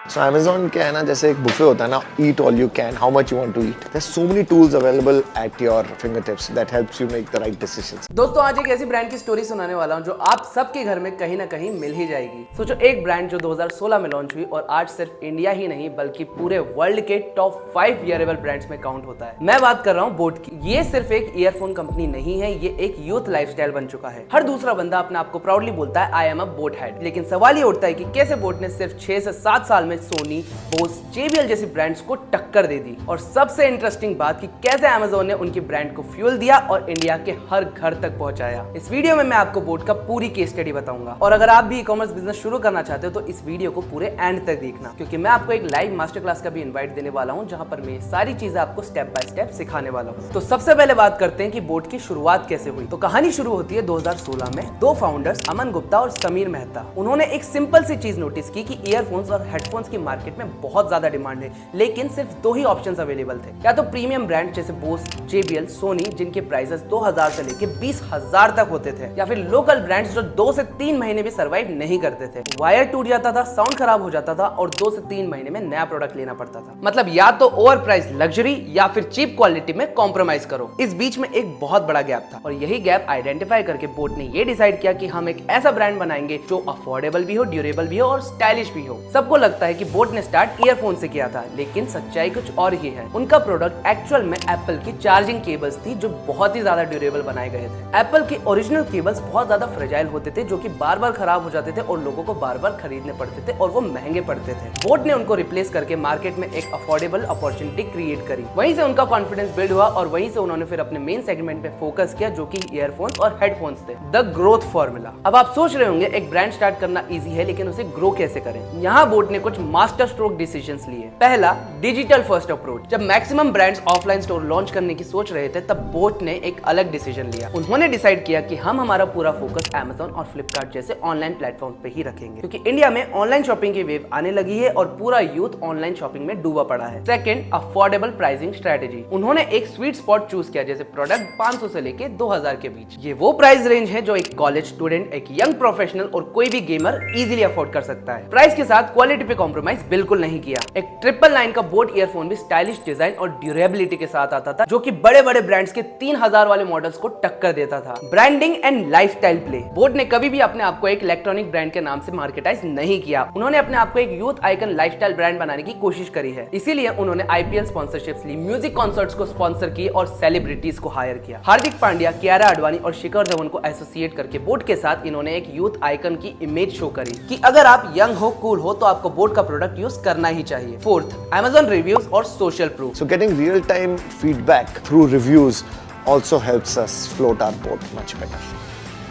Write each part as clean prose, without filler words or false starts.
So Amazon क्या है ना, जैसे एक बुफे होता है ना, eat all you can, how much you want to eat. There's so many tools available at your fingertips that helps you make the right decisions. दोस्तों आज एक ऐसी ब्रांड की स्टोरी सुनाने वाला हूं जो आप सबके घर में कहीं ना कहीं मिल ही जाएगी। सोचो एक ब्रांड जो 2016 में लॉन्च हुई और आज सिर्फ इंडिया ही नहीं बल्कि पूरे वर्ल्ड के टॉप 5 वियरेबल ब्रांड्स में काउंट होता है। मैं बात कर रहा हूं बोट की। ये सिर्फ एक ईयरफोन कंपनी नहीं है, ये एक यूथ लाइफस्टाइल बन चुका है। हर दूसरा बंदा अपने आप को प्राउडली बोलता है I am a boat head, लेकिन सवाल ये उठता है कि कैसे बोट ने सिर्फ 6 से 7 साल में सोनी, बोस, JBL जैसी ब्रांड्स को टक्कर दे दी। और सबसे इंटरेस्टिंग बात कि कैसे Amazon ने उनकी ब्रांड को फ्यूल दिया और इंडिया के हर घर तक पहुंचाया। इस वीडियो में मैं आपको बोट का पूरी केस स्टडी बताऊंगा और अगर आप भी ई-कॉमर्स बिजनेस शुरू करना चाहते हो तो इस वीडियो को पूरे एंड तक देखना, क्योंकि मैं आपको एक लाइव मास्टर क्लास का भी इनवाइट देने वाला हूं जहां पर मैं सारी चीजें आपको स्टेप बाय स्टेप सिखाने वाला हूं। तो सबसे पहले बात करते हैं कि बोट की शुरुआत कैसे हुई। तो कहानी शुरू होती है 2016 में। दो फाउंडर्स अमन गुप्ता और समीर मेहता, उन्होंने एक सिंपल सी चीज नोटिस की कि ईयरफोन्स और हेडफोन्स की मार्केट में बहुत ज्यादा डिमांड है, लेकिन सिर्फ 2 ही ऑप्शंस अवेलेबल थे। या तो प्रीमियम ब्रांड जैसे बोस, JBL, सोनी जिनके प्राइसेस 2000 से लेके 20,000 तक होते थे, या फिर लोकल ब्रांड्स जो 2 से 3 महीने भी सर्वाइव नहीं करते थे। वायर टूट जाता था, साउंड खराब हो जाता था और 2 से 3 महीने में नया प्रोडक्ट लेना पड़ता था। मतलब या तो ओवर प्राइस लग्जरी या फिर चीप क्वालिटी में कॉम्प्रोमाइज करो। इस बीच में एक बहुत बड़ा गैप था और यही गैप आइडेंटिफाई करके बोट ने ये डिसाइड किया कि हम एक ऐसा ब्रांड बनाएंगे जो अफोर्डेबल भी हो, ड्यूरेबल भी हो और स्टाइलिश भी हो। सबको लगता है कि बोट ने स्टार्ट ईयरफोन से किया था, लेकिन सच्चाई कुछ और ही है। उनका प्रोडक्ट एक्चुअल में एप्पल की चार्जिंग केबल्स थी जो बहुत ही ज्यादा ड्यूरेबल बनाए गए थे। एप्पल के ओरिजिनल केबल्स बहुत ज्यादा फ्रेजाइल होते थे जो कि बार बार खराब हो जाते थे और लोगों को बार बार खरीदने पड़ते थे और वो महंगे पड़ते थे। बोट ने उनको रिप्लेस करके मार्केट में एक अफोर्डेबल अपॉर्चुनिटी क्रिएट करी। वहीं से उनका कॉन्फिडेंस बिल्ड हुआ और वहीं से उन्होंने फिर अपने मेन सेगमेंट पे फोकस किया जो कि ईयरफोन्स और हेडफोन्स थे। The growth formula. अब आप सोच रहे होंगे एक ब्रांड स्टार्ट करना इजी है, लेकिन उसे ग्रो कैसे करें। यहाँ बोट ने कुछ मास्टर स्ट्रोक डिसीजंस लिए। पहला, डिजिटल फर्स्ट अप्रोच। जब maximum brands offline store launch करने की सोच रहे थे तब बोट ने एक अलग डिसीजन लिया। उन्होंने डिसाइड किया कि हम हमारा पूरा फोकस Amazon और फ्लिपकार्ट जैसे ऑनलाइन प्लेटफॉर्म पे ही रखेंगे, क्योंकि इंडिया में ऑनलाइन शॉपिंग की वेव आने लगी है और पूरा यूथ ऑनलाइन शॉपिंग में डूबा पड़ा है। Second, affordable pricing strategy. उन्होंने एक स्वीट स्पॉट चूज किया, जैसे प्रोडक्ट 500 से लेके 2000 के बीच। ये वो प्राइस रेंज है जो एक कॉलेज स्टूडेंट, एक यंग प्रोफेशनल और कोई भी गेमर इजीली अफोर्ड कर सकता है। प्राइस के साथ क्वालिटी पे कॉम्प्रोमाइज बिल्कुल नहीं किया। एक 999 का बोट ईयरफोन भी स्टाइलिश डिजाइन और ड्यूरेबिलिटी के साथ आता था जो कि बड़े बड़े ब्रांड्स के 3000 वाले मॉडल्स को टक्कर देता था। Branding and lifestyle play. Boat ने कभी भी अपने आप को एक इलेक्ट्रॉनिक ब्रांड के नाम से मार्केटाइज नहीं किया। उन्होंने अपने आप को एक यूथ आइकन लाइफस्टाइल ब्रांड बनाने की कोशिश करी है। इसीलिए उन्होंने IPL स्पॉन्सरशिप्स ली, म्यूजिक कॉन्सर्ट्स को स्पॉन्सर किए और सेलिब्रिटीज को हायर किया। हार्दिक पांड्या, कियारा आडवाणी और शिखर धवन को एसोसिएट करके बोट के साथ इन्होंने एक यूथ आइकन की इमेज शो करी कि अगर आप यंग हो, कूल हो तो आपको बोट का प्रोडक्ट यूज करना ही चाहिए। फोर्थ, Amazon रिव्यूज और social proof. So getting real-time feedback through reviews also helps us float our boat much better.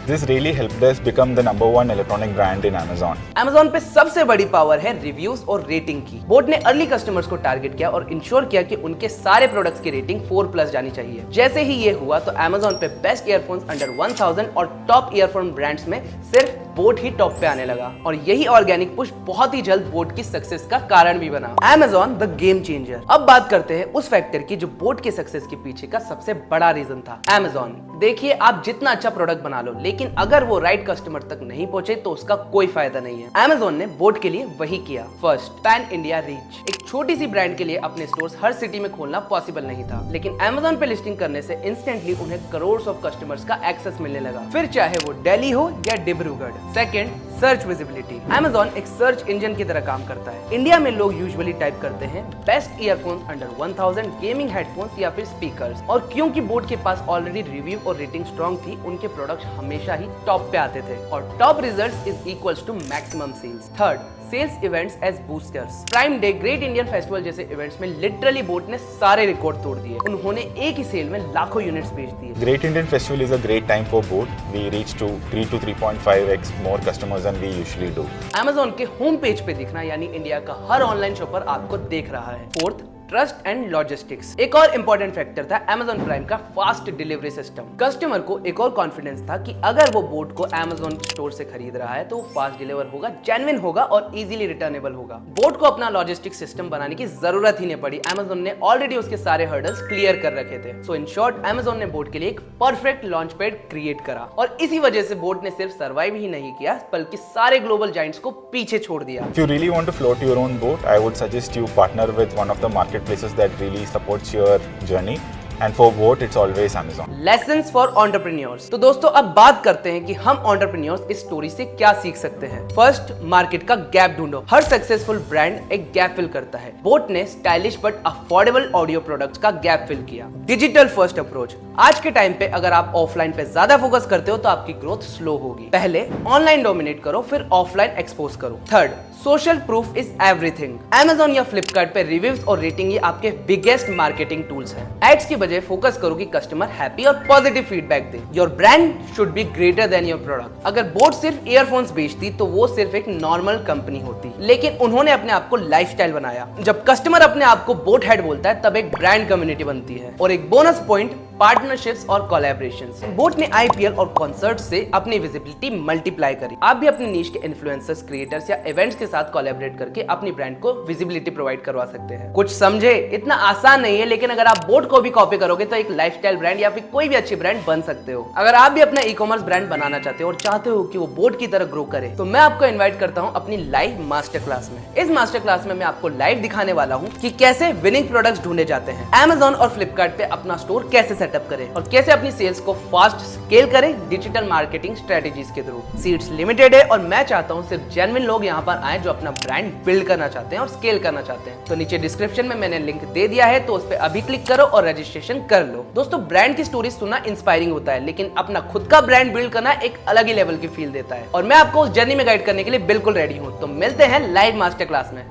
This really helped us become the #1 electronic brand in Amazon. Amazon पे सबसे बड़ी power है reviews और rating की। Boat ने early customers को target किया और इंश्योर किया कि उनके सारे प्रोडक्ट्स की रेटिंग 4+ जानी चाहिए। जैसे ही ये हुआ तो Amazon पे बेस्ट ईयरफोन्स अंडर 1000 और टॉप ईयरफोन ब्रांड्स में सिर्फ बोट ही टॉप पे आने लगा और यही ऑर्गेनिक पुश बहुत ही जल्द बोट की सक्सेस का कारण भी बना। Amazon the game changer. अब बात करते हैं उस फैक्टर की जो बोट के सक्सेस के पीछे का सबसे बड़ा रीजन था, Amazon। देखिए, आप जितना अच्छा प्रोडक्ट बना लो, लेकिन अगर वो राइट कस्टमर तक नहीं पहुंचे तो उसका कोई फायदा नहीं है। Amazon ने बोट के लिए वही किया। First, pan India reach. एक छोटी सी ब्रांड के लिए अपने स्टोर्स हर सिटी में खोलना पॉसिबल नहीं था, लेकिन Amazon पे लिस्टिंग करने से इंस्टेंटली उन्हें करोड़ ऑफ कस्टमर्स का एक्सेस मिलने लगा, फिर चाहे वो दिल्ली हो या Dibrugarh. Second, search visibility. Amazon एक सर्च इंजन की तरह काम करता है। इंडिया में लोग यूजुअली टाइप करते हैं best earphones under 1000, gaming headphones या फिर स्पीकर्स, और क्योंकि बोट के पास ऑलरेडी रिव्यू और रेटिंग स्ट्रॉन्ग थी, उनके प्रोडक्ट्स हमेशा ही टॉप पे आते थे और top results is equals to maximum sales. Third, sales events as boosters. Prime day, great Indian festival जैसे इवेंट्स में लिटरली बोट ने सारे रिकॉर्ड तोड़ दिए। उन्होंने एक ही सेल में लाखों यूनिट्स बेच दिए। Great Indian Festival is a great time for boat. We reach to 3 to 3.5x more customers than we usually do. Amazon के होम पेज पे दिखना यानी इंडिया का हर ऑनलाइन शॉपर आपको देख रहा है। Fourth, trust and logistics. एक और इंपॉर्टेंट फैक्टर था Amazon प्राइम का फास्ट डिलीवरी सिस्टम। कस्टमर को एक और कॉन्फिडेंस था कि अगर वो बोट को Amazon स्टोर से खरीद रहा है तो वो फास्ट डिलीवर होगा, जेन्युइन होगा और इजीली रिटर्नेबल होगा। बोट को अपना लॉजिस्टिक्स सिस्टम बनाने की जरूरत ही नहीं पड़ी, Amazon ने ऑलरेडी उसके सारे हर्डल्स क्लियर कर रखे थे। सो इन शॉर्ट Amazon ने बोट के लिए एक परफेक्ट लॉन्च पैड क्रिएट करा और इसी वजह से बोट ने सिर्फ सर्वाइव ही नहीं किया बल्कि सारे ग्लोबल जायंट्स को पीछे छोड़ दिया। If you really want to float your own boat, I would suggest you partner with one of the marketplaces that really supports your journey. And for boat, it's always Amazon. Lessons for entrepreneurs। तो दोस्तों अब बात करते हैं कि हम entrepreneurs इस story से क्या सीख सकते हैं। फर्स्ट, मार्केट का गैप ढूंढो। हर सक्सेसफुल ब्रांड एक गैप फिल करता है। बोट ने stylish but affordable audio products का गैप फिल किया। Digital first approach. आज के टाइम पे अगर आप ऑफलाइन पे ज्यादा फोकस करते हो तो आपकी ग्रोथ स्लो होगी। पहले ऑनलाइन डोमिनेट करो, फिर ऑफलाइन एक्सपोज करो। Third, social proof is everything. Amazon या फ्लिपकार्ट पे रिव्यूज और रेटिंग ये आपके बिगेस्ट मार्केटिंग टूल्स हैं। एड्स की बजाय फोकस करो कि कस्टमर हैप्पी और positive feedback they. Your brand should be greater than your product. अगर बोट सिर्फ ईयरफोन्स बेचती तो वो सिर्फ एक नॉर्मल कंपनी होती, लेकिन उन्होंने अपने आप को लाइफस्टाइल बनाया। जब कस्टमर अपने आप को बोट हेड बोलता है तब एक ब्रांड कम्युनिटी बनती है। और एक बोनस पॉइंट, पार्टनरशिप्स और कोलैबोरेशंस। बोट ने IPL और कॉन्सर्ट से अपनी विजिबिलिटी मल्टीप्लाई करी। आप भी अपने नीश के इन्फ्लुएंसर्स, क्रिएटर्स या इवेंट्स के साथ कोलैबोरेट करके अपनी ब्रांड को विजिबिलिटी प्रोवाइड करवा सकते हैं। कुछ समझे? इतना आसान नहीं है, लेकिन अगर आप बोट को भी कॉपी करोगे तो एक लाइफस्टाइल ब्रांड या फिर कोई भी अच्छी ब्रांड बन सकते हो। अगर आप भी अपना ई-कॉमर्स ब्रांड बनाना चाहते हो और चाहते हो कि वो बोट की तरह ग्रो करे तो मैं आपको इन्वाइट करता हूं अपनी लाइव मास्टर क्लास में। इस मास्टर क्लास में मैं आपको लाइव दिखाने वाला हूं कि कैसे विनिंग प्रोडक्ट्स ढूंढे जाते हैं, Amazon और फ्लिपकार्ट पे अपना स्टोर कैसे सेटअप करें और कैसे अपनी सेल्स को फास्ट स्केल करें डिजिटल मार्केटिंग स्ट्रेटेजीज के थ्रू। सीट्स लिमिटेड है और मैं चाहता हूं सिर्फ जेन्युइन लोग यहां पर आए जो अपना ब्रांड बिल्ड करना चाहते हैं और स्केल करना चाहते हैं। तो नीचे डिस्क्रिप्शन में मैंने लिंक दे दिया है, तो उस पर अभी क्लिक करो और रजिस्ट्रेशन कर लो। दोस्तों, ब्रांड की स्टोरी सुनना इंस्पायरिंग होता है, लेकिन अपना खुद का ब्रांड बिल्ड करना एक अलग ही लेवल की फील देता है और मैं आपको उस जर्नी में गाइड करने के लिए बिल्कुल रेडी हूं। तो मिलते हैं लाइव मास्टर क्लास में।